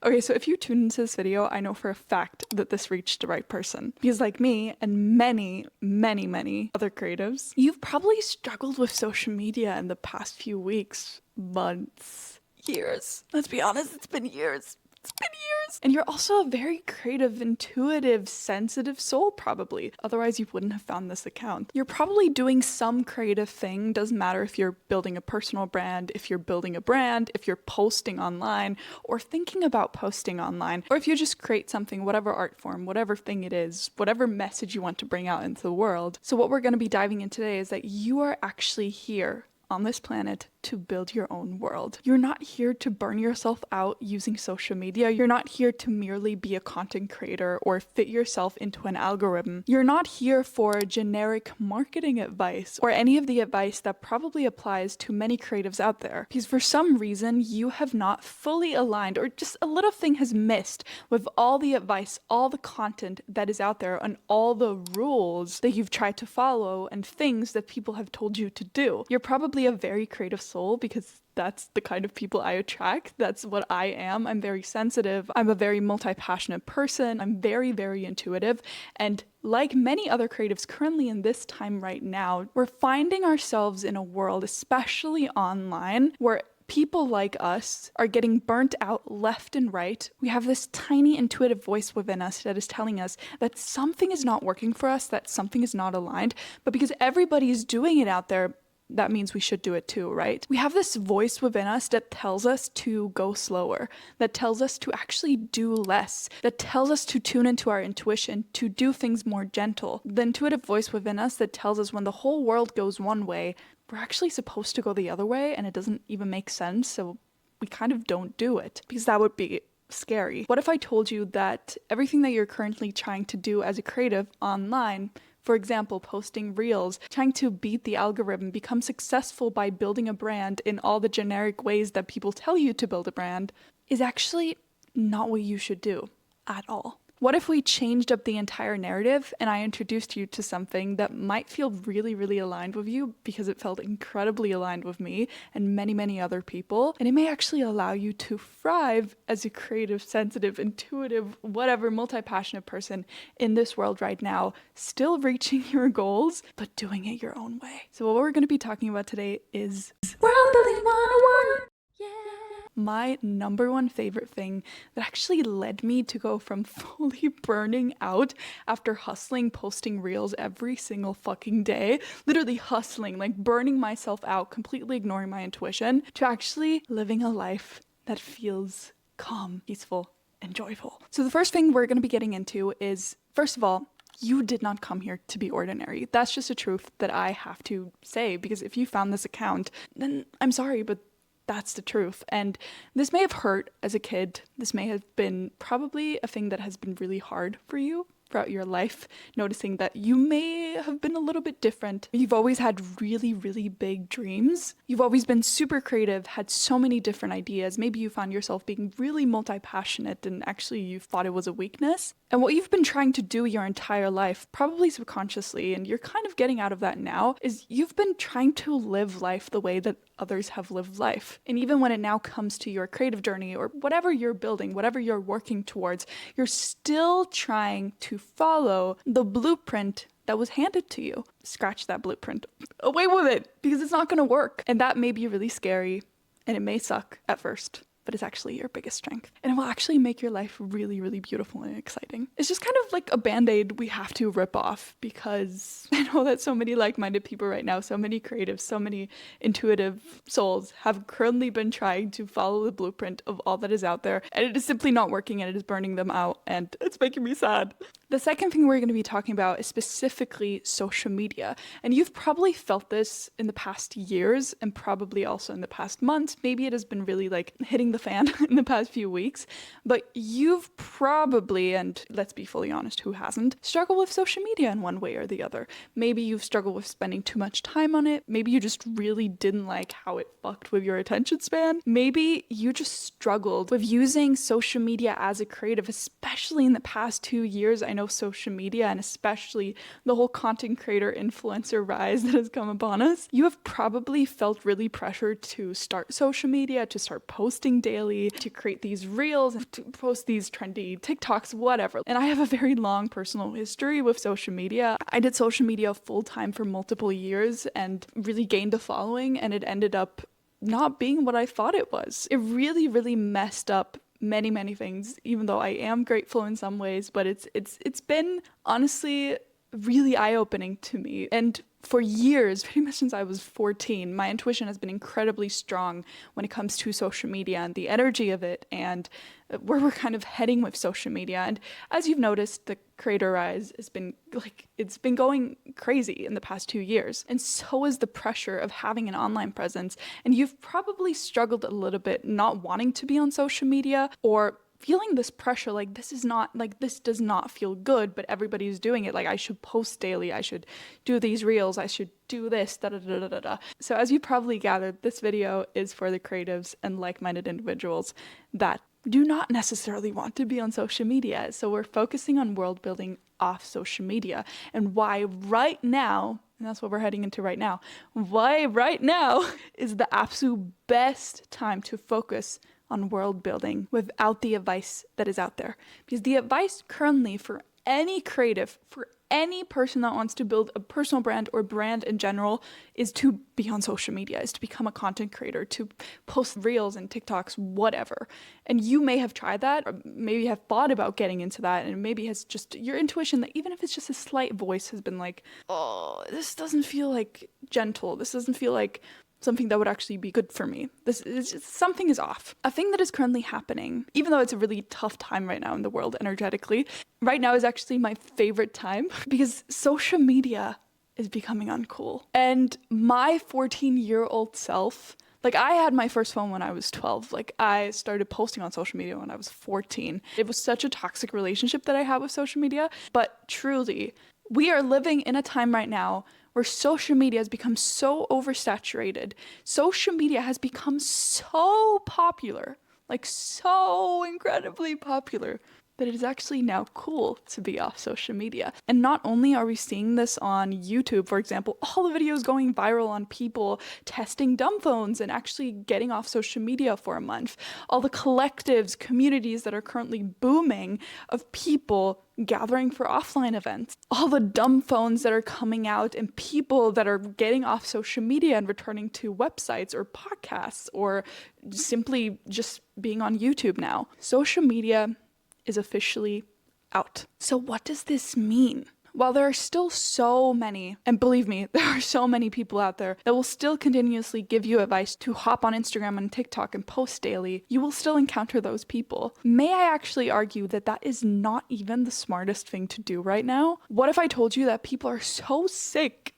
Okay, so if you tune into this video, I know for a fact that this reached the right person. Because like me and many, many, many other creatives, you've probably struggled with social media in the past few weeks, months, years. Let's be honest, it's been years. It's been years. And you're also a very creative, intuitive, sensitive soul, probably. Otherwise, you wouldn't have found this account. You're probably doing some creative thing. Doesn't matter if you're building a personal brand, if you're building a brand, if you're posting online, or thinking about posting online, or if you just create something, whatever art form, whatever thing it is, whatever message you want to bring out into the world. So what we're going to be diving in today is that you are actually here on this planet to build your own world. You're not here to burn yourself out using social media. You're not here to merely be a content creator or fit yourself into an algorithm. You're not here for generic marketing advice or any of the advice that probably applies to many creatives out there. Because for some reason, you have not fully aligned or just a little thing has missed with all the advice, all the content that is out there and all the rules that you've tried to follow and things that people have told you to do. You're probably a very creative soul because that's the kind of people I attract. That's what I am. I'm very sensitive. I'm a very multi-passionate person. I'm very, very intuitive. And like many other creatives currently in this time right now, we're finding ourselves in a world, especially online, where people like us are getting burnt out left and right. We have this tiny intuitive voice within us that is telling us that something is not working for us, that something is not aligned. But because everybody is doing it out there, that means we should do it too, right? We have this voice within us that tells us to go slower, that tells us to actually do less, that tells us to tune into our intuition, to do things more gentle. The intuitive voice within us that tells us when the whole world goes one way, we're actually supposed to go the other way, and it doesn't even make sense, so we kind of don't do it, because that would be scary. What if I told you that everything that you're currently trying to do as a creative online, for example, posting reels, trying to beat the algorithm, become successful by building a brand in all the generic ways that people tell you to build a brand, is actually not what you should do at all? What if we changed up the entire narrative and I introduced you to something that might feel really, really aligned with you because it felt incredibly aligned with me and many, many other people, and it may actually allow you to thrive as a creative, sensitive, intuitive, whatever, multi-passionate person in this world right now, still reaching your goals, but doing it your own way. So what we're going to be talking about today is World Building 101! My number one favorite thing that actually led me to go from fully burning out after hustling, posting reels every single fucking day, literally hustling, like burning myself out, completely ignoring my intuition, to actually living a life that feels calm, peaceful, and joyful. So the first thing we're going to be getting into is, first of all, you did not come here to be ordinary. That's just a truth that I have to say, because if you found this account, then I'm sorry, but that's the truth. And this may have hurt as a kid. This may have been probably a thing that has been really hard for you throughout your life, noticing that you may have been a little bit different. You've always had really, really big dreams. You've always been super creative, had so many different ideas. Maybe you found yourself being really multi-passionate and actually you thought it was a weakness. And what you've been trying to do your entire life, probably subconsciously, and you're kind of getting out of that now, is you've been trying to live life the way that others have lived life. And even when it now comes to your creative journey or whatever you're building, whatever you're working towards, you're still trying to follow the blueprint that was handed to you. Scratch that blueprint. Away with it, because it's not going to work. And that may be really scary, and it may suck at first, but it's actually your biggest strength. And it will actually make your life really, really beautiful and exciting. It's just kind of like a band-aid we have to rip off, because I know that so many like-minded people right now, so many creatives, so many intuitive souls have currently been trying to follow the blueprint of all that is out there, and it is simply not working, and it is burning them out, and it's making me sad. The second thing we're going to be talking about is specifically social media. And you've probably felt this in the past years and probably also in the past months. Maybe it has been really like hitting the fan in the past few weeks, but you've probably, and let's be fully honest, who hasn't, struggled with social media in one way or the other. Maybe you've struggled with spending too much time on it. Maybe you just really didn't like how it fucked with your attention span. Maybe you just struggled with using social media as a creative, especially in the past 2 years. I know social media, and especially the whole content creator influencer rise that has come upon us, you have probably felt really pressured to start social media, to start posting daily, to create these reels, to post these trendy TikToks, whatever. And I have a very long personal history with social media. I did social media full time for multiple years and really gained a following, and it ended up not being what I thought it was. It really, really messed up many things, even though I am grateful in some ways, but it's been honestly really eye-opening to me. And for years, pretty much since I was 14, my intuition has been incredibly strong when it comes to social media and the energy of it and where we're kind of heading with social media. And as you've noticed, the creator rise has been it's been going crazy in the past 2 years. And so is the pressure of having an online presence. And you've probably struggled a little bit not wanting to be on social media, or feeling this pressure, like this does not feel good, but everybody's doing it. Like, I should post daily, I should do these reels, I should do this, da da da da da da. So as you probably gathered, this video is for the creatives and like-minded individuals that do not necessarily want to be on social media. So we're focusing on world building off social media, and why right now, and that's what we're heading into right now, why right now is the absolute best time to focus on world building without the advice that is out there. Because the advice currently for any creative, for any person that wants to build a personal brand or brand in general, is to be on social media, is to become a content creator, to post reels and TikToks, whatever. And you may have tried that, or maybe have thought about getting into that, and maybe has just your intuition, that even if it's just a slight voice, has been like, oh, this doesn't feel like gentle, this doesn't feel like something that would actually be good for me. Something is off. A thing that is currently happening, even though it's a really tough time right now in the world energetically, right now is actually my favorite time because social media is becoming uncool. And my 14-year-old self, like, I had my first phone when I was 12. Like, I started posting on social media when I was 14. It was such a toxic relationship that I had with social media. But truly, we are living in a time right now where social media has become so oversaturated. Social media has become so popular, like so incredibly popular, that it is actually now cool to be off social media. And not only are we seeing this on YouTube, for example, all the videos going viral on people testing dumb phones and actually getting off social media for a month, all the collectives, communities that are currently booming of people gathering for offline events, all the dumb phones that are coming out, and people that are getting off social media and returning to websites or podcasts or simply just being on YouTube now. Social media is officially out. So what does this mean? While there are still so many, and believe me, there are so many people out there that will still continuously give you advice to hop on Instagram and TikTok and post daily, you will still encounter those people. May I actually argue that that is not even the smartest thing to do right now? What if I told you that people are so sick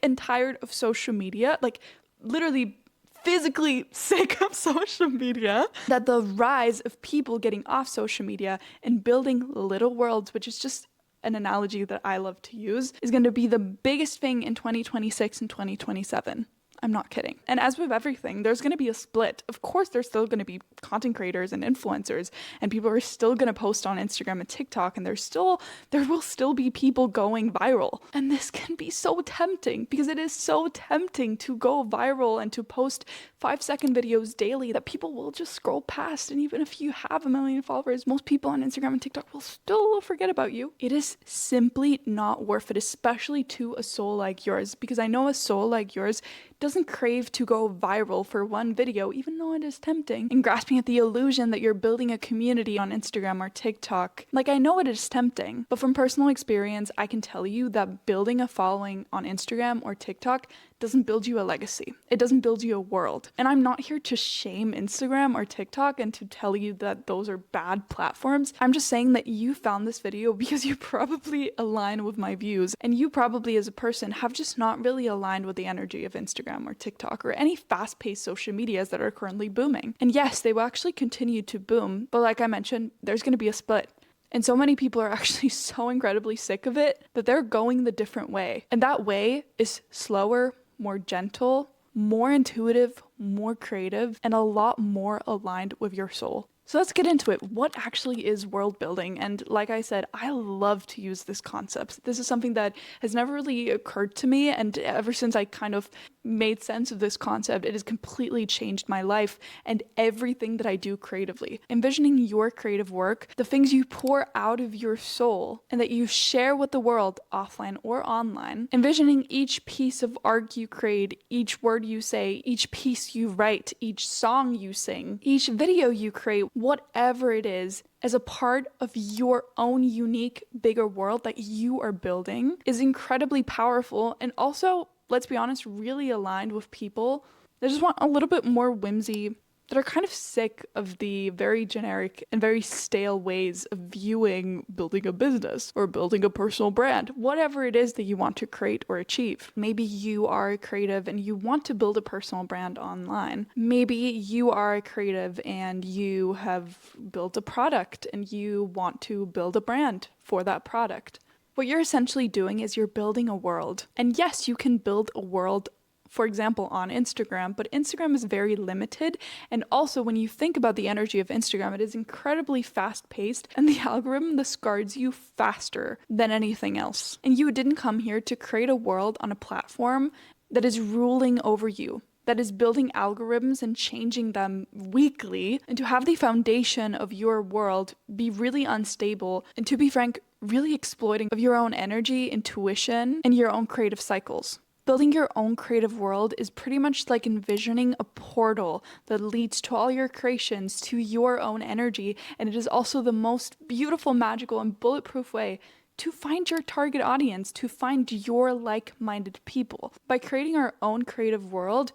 and tired of social media, like literally physically sick of social media, that the rise of people getting off social media and building little worlds, which is just an analogy that I love to use, is going to be the biggest thing in 2026 and 2027. I'm not kidding. And as with everything, there's going to be a split. Of course, there's still going to be content creators and influencers, and people are still going to post on Instagram and TikTok, and there will still be people going viral. And this can be so tempting, because it is so tempting to go viral and to post 5-second videos daily that people will just scroll past. And even if you have 1 million followers, most people on Instagram and TikTok will still forget about you. It is simply not worth it, especially to a soul like yours, because I know a soul like yours doesn't crave to go viral for one video, even though it is tempting, and grasping at the illusion that you're building a community on Instagram or TikTok. Like, I know it is tempting, but from personal experience, I can tell you that building a following on Instagram or TikTok doesn't build you a legacy. It doesn't build you a world. And I'm not here to shame Instagram or TikTok and to tell you that those are bad platforms. I'm just saying that you found this video because you probably align with my views, and you probably as a person have just not really aligned with the energy of Instagram or TikTok or any fast-paced social medias that are currently booming. And yes, they will actually continue to boom, but like I mentioned, there's going to be a split. And so many people are actually so incredibly sick of it that they're going the different way. And that way is slower, more gentle, more intuitive, more creative, and a lot more aligned with your soul. So let's get into it. What actually is world building? And like I said, I love to use this concept. This is something that has never really occurred to me. And ever since I kind of made sense of this concept, it has completely changed my life and everything that I do creatively. Envisioning your creative work, the things you pour out of your soul and that you share with the world offline or online. Envisioning each piece of art you create, each word you say, each piece you write, each song you sing, each video you create, whatever it is, as a part of your own unique, bigger world that you are building is incredibly powerful and also, let's be honest, really aligned with people that just want a little bit more whimsy, that are kind of sick of the very generic and very stale ways of viewing building a business or building a personal brand, whatever it is that you want to create or achieve. Maybe you are a creative and you want to build a personal brand online. Maybe you are a creative and you have built a product and you want to build a brand for that product. What you're essentially doing is you're building a world. And yes, you can build a world, for example, on Instagram, but Instagram is very limited. And also when you think about the energy of Instagram, it is incredibly fast paced and the algorithm discards you faster than anything else. And you didn't come here to create a world on a platform that is ruling over you, that is building algorithms and changing them weekly, and to have the foundation of your world be really unstable and, to be frank, really exploiting of your own energy, intuition, and your own creative cycles. Building your own creative world is pretty much like envisioning a portal that leads to all your creations, to your own energy, and it is also the most beautiful, magical, and bulletproof way to find your target audience, to find your like-minded people. By creating our own creative world,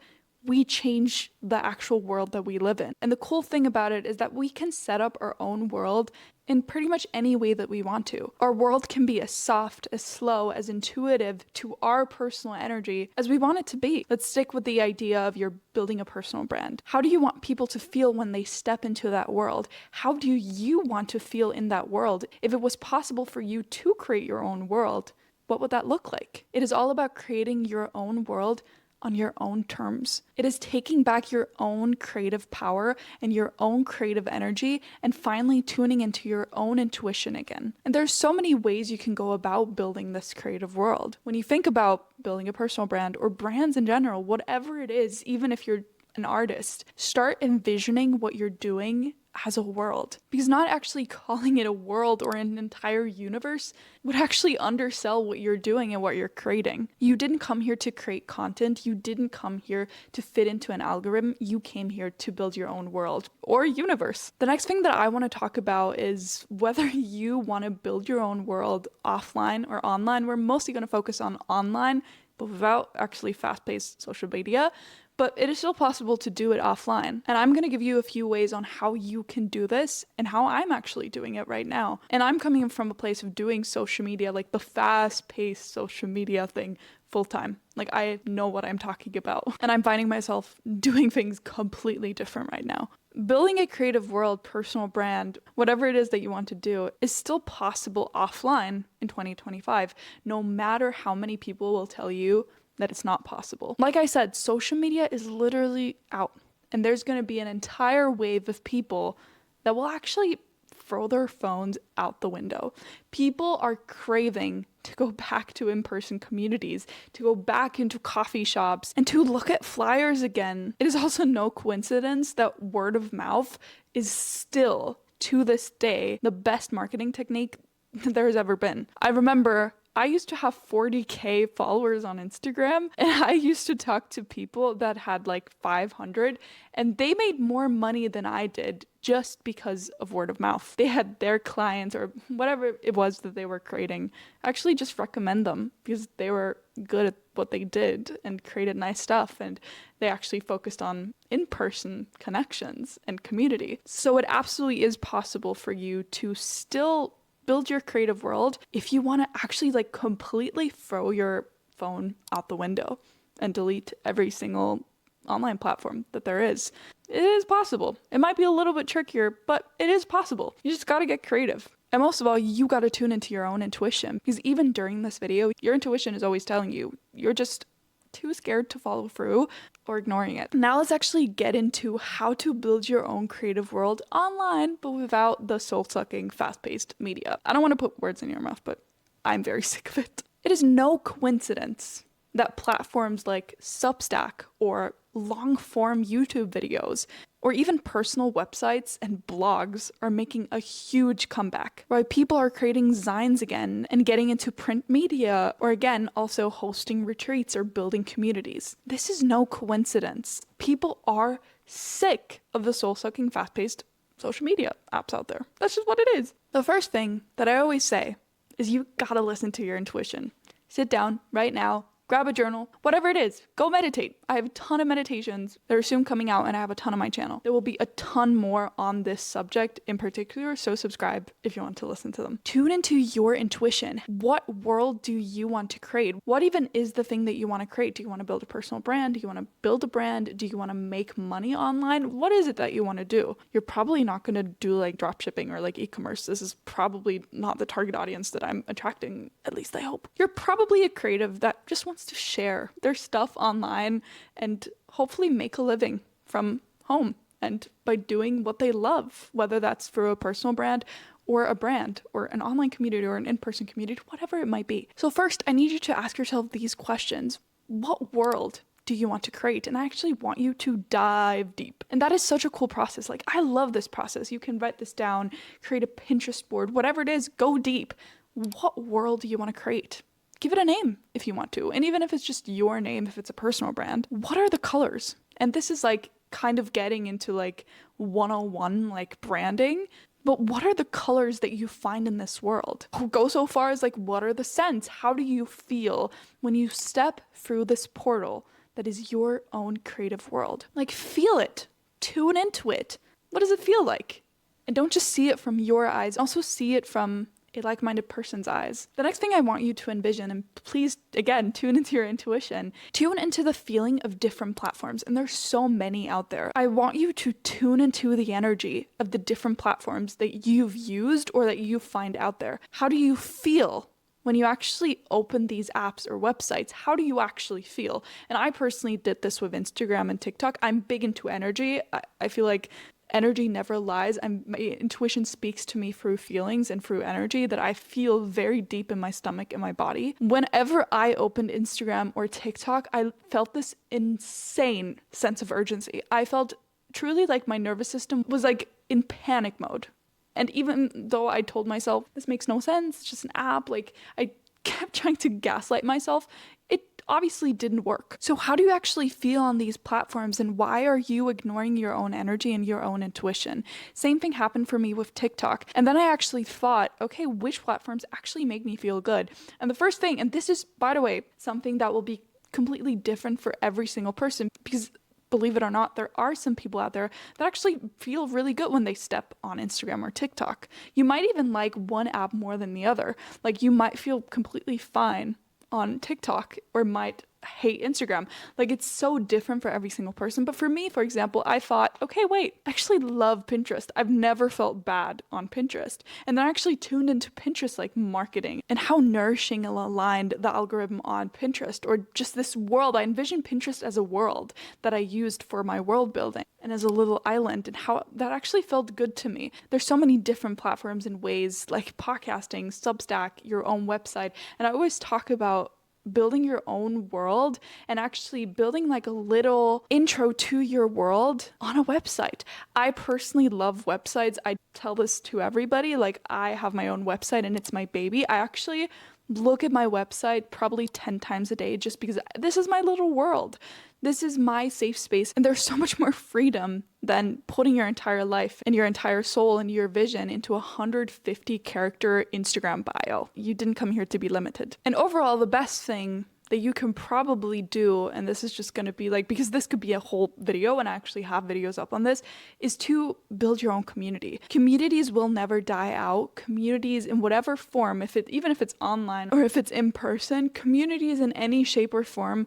we change the actual world that we live in. And the cool thing about it is that we can set up our own world in pretty much any way that we want to. Our world can be as soft, as slow, as intuitive to our personal energy as we want it to be. Let's stick with the idea of you're building a personal brand. How do you want people to feel when they step into that world? How do you want to feel in that world? If it was possible for you to create your own world, what would that look like? It is all about creating your own world on your own terms. It is taking back your own creative power and your own creative energy and finally tuning into your own intuition again. And there's so many ways you can go about building this creative world. When you think about building a personal brand or brands in general, whatever it is, even if you're an artist, start envisioning what you're doing as a world, because not actually calling it a world or an entire universe would actually undersell what you're doing and what you're creating. You didn't come here to create content. You didn't come here to fit into an algorithm. You came here to build your own world or universe. The next thing that I want to talk about is whether you want to build your own world offline or online. We're mostly going to focus on online, but without actually fast-paced social media. But it is still possible to do it offline. And I'm going to give you a few ways on how you can do this and how I'm actually doing it right now. And I'm coming from a place of doing social media, like the fast-paced social media thing, full time. Like, I know what I'm talking about. And I'm finding myself doing things completely different right now. Building a creative world, personal brand, whatever it is that you want to do, is still possible offline in 2025, no matter how many people will tell you that it's not possible. Like I said, social media is literally out, and there's going to be an entire wave of people that will actually throw their phones out the window. People are craving to go back to in-person communities, to go back into coffee shops, and to look at flyers again. It is also no coincidence that word of mouth is still, to this day, the best marketing technique there has ever been. I remember I used to have 40K followers on Instagram, and I used to talk to people that had like 500, and they made more money than I did just because of word of mouth. They had their clients or whatever it was that they were creating actually just recommend them because they were good at what they did and created nice stuff, and they actually focused on in-person connections and community. So it absolutely is possible for you to still build your creative world if you want to actually like completely throw your phone out the window and delete every single online platform that there is. It is possible. It might be a little bit trickier, but it is possible. You just got to get creative. And most of all, you got to tune into your own intuition, because even during this video, your intuition is always telling you you're just too scared to follow through or ignoring it. Now let's actually get into how to build your own creative world online, but without the soul-sucking, fast-paced media. I don't want to put words in your mouth, but I'm very sick of it. It is no coincidence that platforms like Substack or long-form YouTube videos or even personal websites and blogs are making a huge comeback, right? People are creating zines again and getting into print media, or again, also hosting retreats or building communities. This is no coincidence. People are sick of the soul-sucking, fast-paced social media apps out there. That's just what it is. The first thing that I always say is you gotta listen to your intuition. Sit down right now, grab a journal, whatever it is, go meditate. I have a ton of meditations that are soon coming out, and I have a ton on my channel. There will be a ton more on this subject in particular, so subscribe if you want to listen to them. Tune into your intuition. What world do you want to create? What even is the thing that you want to create? Do you want to build a personal brand? Do you want to build a brand? Do you want to make money online? What is it that you want to do? You're probably not going to do like drop shipping or like e-commerce. This is probably not the target audience that I'm attracting, at least I hope. You're probably a creative that just wants to share their stuff online and hopefully make a living from home and by doing what they love, whether that's through a personal brand or a brand or an online community or an in-person community, whatever it might be. So first, I need you to ask yourself these questions. What world do you want to create? And I actually want you to dive deep. And that is such a cool process. Like, I love this process. You can write this down, create a Pinterest board, whatever it is, go deep. What world do you want to create? Give it a name if you want to. And even if it's just your name, if it's a personal brand, what are the colors? And this is like kind of getting into like 101 like branding, but what are the colors that you find in this world? Go so far as like, what are the scents? How do you feel when you step through this portal that is your own creative world? Like, feel it, tune into it. What does it feel like? And don't just see it from your eyes, also see it from a like-minded person's eyes. The next thing I want you to envision, and please, again, tune into your intuition, tune into the feeling of different platforms, and there's so many out there. I want you to tune into the energy of the different platforms that you've used or that you find out there. How do you feel when you actually open these apps or websites? How do you actually feel? And I personally did this with Instagram and TikTok. I'm big into energy. I feel like energy never lies. My intuition speaks to me through feelings and through energy that I feel very deep in my stomach and my body. Whenever I opened Instagram or TikTok, I felt this insane sense of urgency. I felt truly like my nervous system was like in panic mode. And even though I told myself, this makes no sense, it's just an app, like I kept trying to gaslight myself, it obviously didn't work. So how do you actually feel on these platforms, and why are you ignoring your own energy and your own intuition? Same thing happened for me with TikTok. And then I actually thought, okay, which platforms actually make me feel good? And the first thing, and this is, by the way, something that will be completely different for every single person, because believe it or not, there are some people out there that actually feel really good when they step on Instagram or TikTok. You might even like one app more than the other. Like, you might feel completely fine on TikTok or might hate Instagram. Like, it's so different for every single person. But for me, for example, I thought, okay, wait, I actually love Pinterest. I've never felt bad on Pinterest. And then I actually tuned into Pinterest like marketing and how nourishing and aligned the algorithm on Pinterest, or just this world. I envisioned Pinterest as a world that I used for my world building and as a little island, and how that actually felt good to me. There's so many different platforms and ways, like podcasting, Substack, your own website. And I always talk about building your own world and actually building like a little intro to your world on a website. I personally love websites. I tell this to everybody, like, I have my own website and it's my baby. I actually look at my website probably 10 times a day just because this is my little world. This is my safe space, and there's so much more freedom than putting your entire life and your entire soul and your vision into a 150 character Instagram bio. You didn't come here to be limited. And overall, the best thing that you can probably do, and this is just going to be like, because this could be a whole video and I actually have videos up on this, is to build your own community. Communities will never die out. Communities in whatever form, even if it's online or if it's in person, communities in any shape or form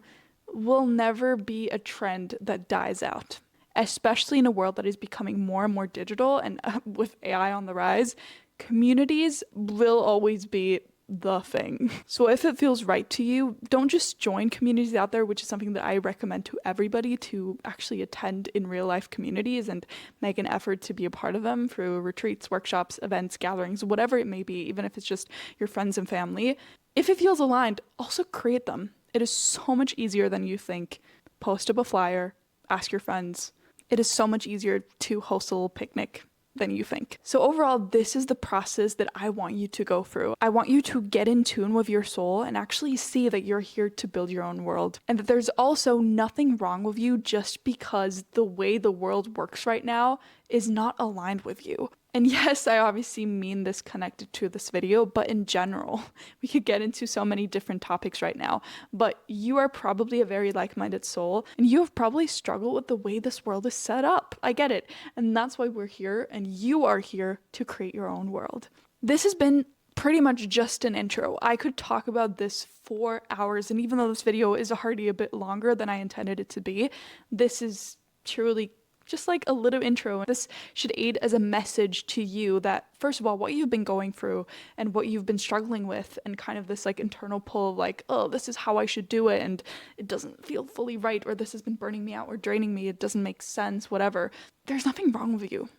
will never be a trend that dies out, especially in a world that is becoming more and more digital and with AI on the rise. Communities will always be the thing. So if it feels right to you, don't just join communities out there, which is something that I recommend to everybody, to actually attend in real life communities and make an effort to be a part of them through retreats, workshops, events, gatherings, whatever it may be, even if it's just your friends and family. If it feels aligned, also create them. It is so much easier than you think. Post up a flyer, ask your friends. It is so much easier to host a little picnic than you think. So overall, this is the process that I want you to go through. I want you to get in tune with your soul and actually see that you're here to build your own world, and that there's also nothing wrong with you just because the way the world works right now is not aligned with you. And yes, I obviously mean this connected to this video, but in general, we could get into so many different topics right now, but you are probably a very like-minded soul, and you have probably struggled with the way this world is set up. I get it. And that's why we're here, and you are here to create your own world. This has been pretty much just an intro. I could talk about this for hours, and even though this video is already a bit longer than I intended it to be, this is truly just like a little intro. This should aid as a message to you that, first of all, what you've been going through and what you've been struggling with, and kind of this like internal pull of like, oh, this is how I should do it, and it doesn't feel fully right, or this has been burning me out or draining me, it doesn't make sense, whatever. There's nothing wrong with you.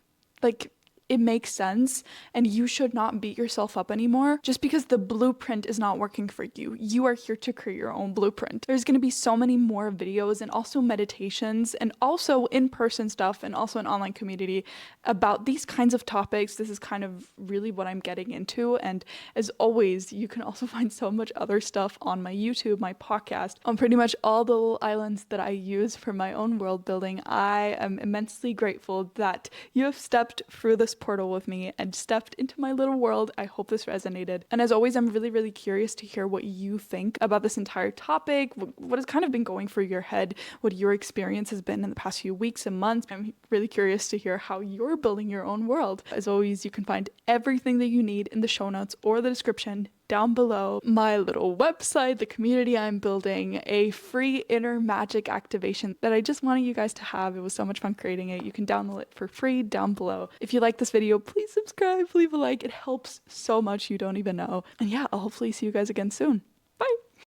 Like, it makes sense, and you should not beat yourself up anymore just because the blueprint is not working for you. You are here to create your own blueprint. There's going to be so many more videos and also meditations and also in-person stuff and also an online community about these kinds of topics. This is kind of really what I'm getting into, and as always, you can also find so much other stuff on my YouTube, my podcast, on pretty much all the little islands that I use for my own world building. I am immensely grateful that you have stepped through this portal with me and stepped into my little world. I hope this resonated. And as always, I'm really, really curious to hear what you think about this entire topic, what has kind of been going through your head, what your experience has been in the past few weeks and months. I'm really curious to hear how you're building your own world. As always, you can find everything that you need in the show notes or the description down below. My little website, the community I'm building, a free inner magic activation that I just wanted you guys to have. It was so much fun creating it. You can download it for free down below. If you like this video, please subscribe, leave a like. It helps so much, you don't even know. And yeah, I'll hopefully see you guys again soon.